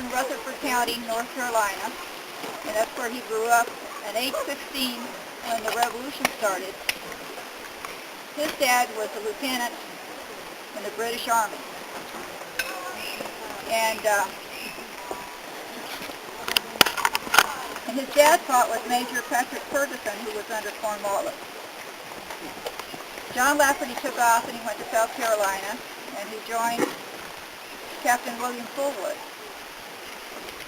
in Rutherford County, North Carolina, and that's where he grew up. At age 16, when the revolution started, his dad was a lieutenant in the British Army. And his dad fought with Major Patrick Ferguson, who was under Cornwallis. John Lafferty took off and he went to South Carolina, and he joined Captain William Fullwood.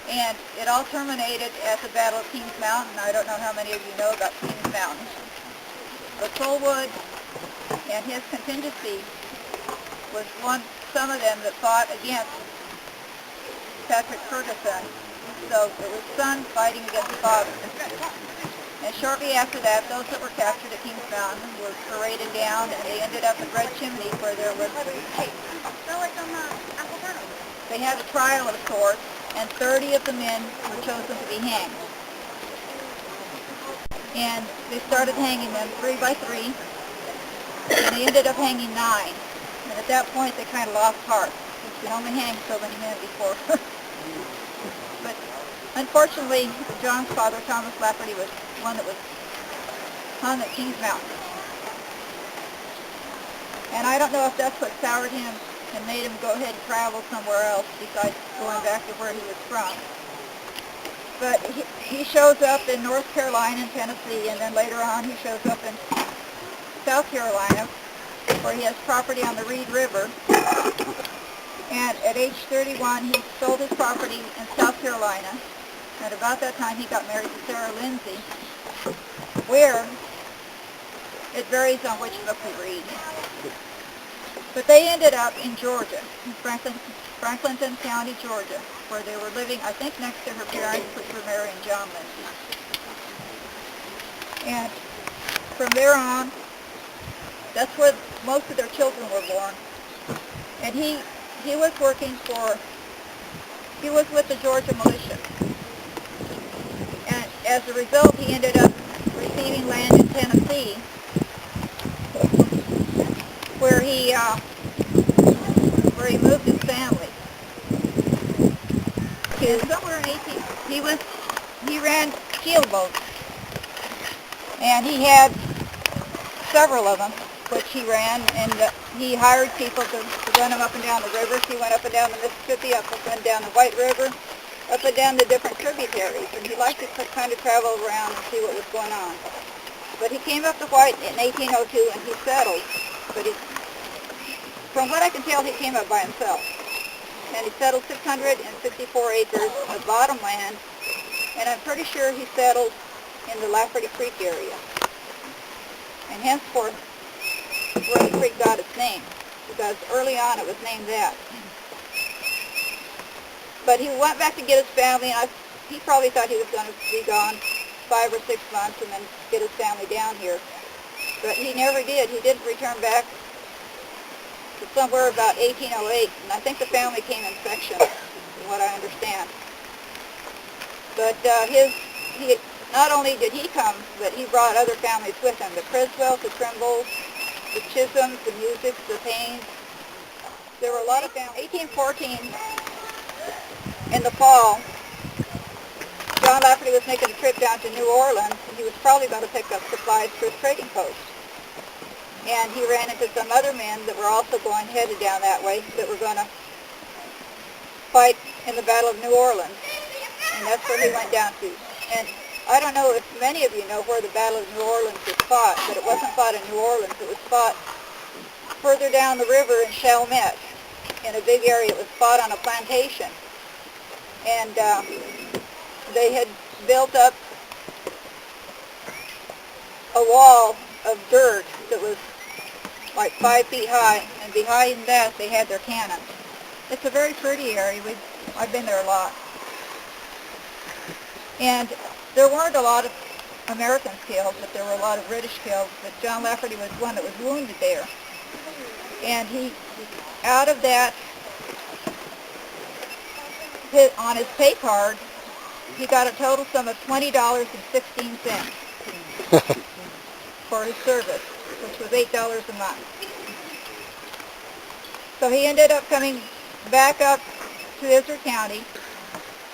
And it all terminated at the Battle of Kings Mountain. I don't know how many of you know about Kings Mountain. But Fullwood and his contingency was some of them that fought against Patrick Ferguson. So it was son fighting against father. And shortly after that, those that were captured at Kings Mountain were paraded down, and they ended up at Red Chimney, where there was they had a trial of sorts, and 30 of the men were chosen to be hanged. And they started hanging them 3 by 3, and they ended up hanging 9. And at that point, they kind of lost heart. You can only hang so many men before. But unfortunately, John's father, Thomas Lafferty, was one that was hung at Kings Mountain. And I don't know if that's what soured him and made him go ahead and travel somewhere else besides going back to where he was from. But he shows up in North Carolina and Tennessee, and then later on he shows up in South Carolina, where he has property on the Reed River. And at age 31, he sold his property in South Carolina. And about that time, he got married to Sarah Lindsay, where it varies on which book you read. But they ended up in Georgia, in Franklinton County, Georgia, where they were living, I think, next to her parents, which were Mary and John Lindsay. And from there on, that's where most of their children were born. And he was with the Georgia militia. And as a result, he ended up receiving land in Tennessee, where he moved his family. And somewhere in he ran keel boats, and he had several of them, which he ran, and he hired people to run them up and down the rivers. He went up and down the Mississippi, up and down the White River, up and down the different tributaries, and he liked to kind of travel around and see what was going on. But he came up to White in 1802, and he settled. But from what I can tell, he came up by himself. And he settled 654 acres of bottom land, and I'm pretty sure he settled in the Lafferty Creek area. And henceforth, where the creek got its name, because early on it was named that. But he went back to get his family, and he probably thought he was going to be gone 5 or 6 months and then get his family down here. But he never did. He didn't return back to somewhere about 1808, and I think the family came in sections, from what I understand. But not only did he come, but he brought other families with him, the Criswells, the Trimbles, the Chisholms, the Musics, the Paynes. There were a lot of families. 1814, in the fall, John Lafferty was making a trip down to New Orleans, and he was probably going to pick up supplies for his trading post. And he ran into some other men that were also headed down that way, that were going to fight in the Battle of New Orleans. And that's where he went down to. And I don't know if many of you know where the Battle of New Orleans was fought, but it wasn't fought in New Orleans. It was fought further down the river in Chalmette, in a big area. It was fought on a plantation. And they had built up a wall of dirt that was like 5 feet high, and behind that they had their cannons. It's a very pretty area. I've been there a lot. And there weren't a lot of Americans killed, but there were a lot of British killed. But John Lafferty was one that was wounded there. And he, out of that, on his pay card, he got a total sum of $20.16 for his service, which was $8 a month. So he ended up coming back up to Izard County,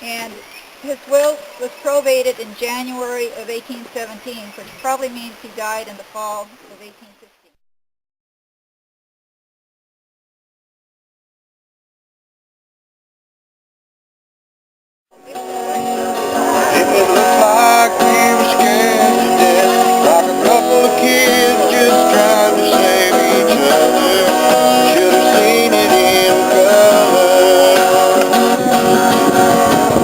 And his will was probated in January of 1817, which probably means he died in the fall of 1815. It looked like we were scared to death, like a couple of kids just trying to save each other. Should have seen it in color.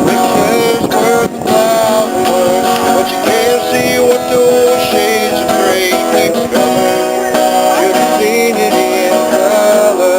Pictures worth a thousand words, but you can't see what those shades of gray keep covering. Should have seen it in color.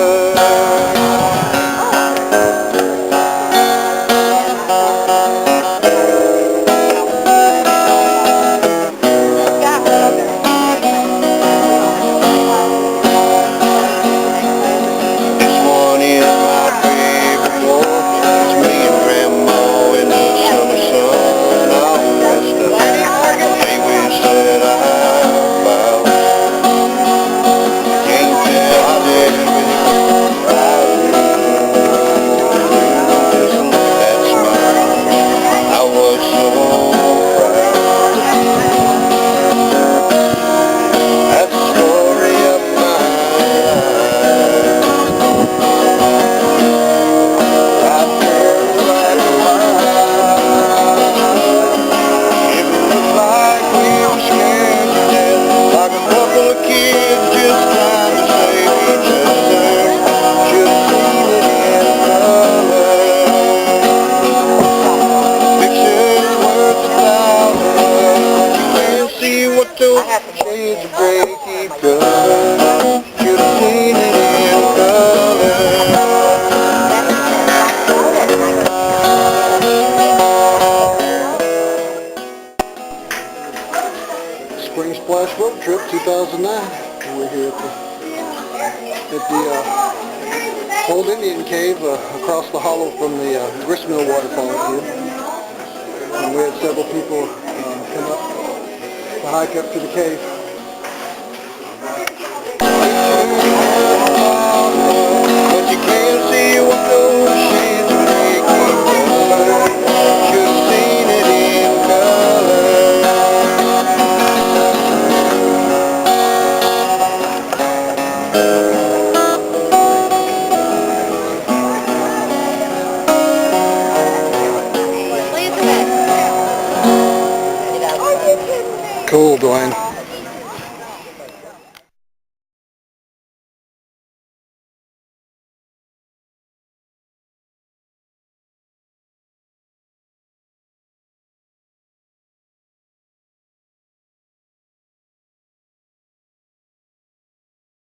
Shades of gray keep going. Should have seen it in color. Spring Splash Road Trip 2009. We're here at the old Indian Cave across the hollow from the Gristmill waterfall here. And we had several people come up to hike up to the cave. But you can't see what those shades of gray keep covering. Should have seen it in color. Cool, Dwayne.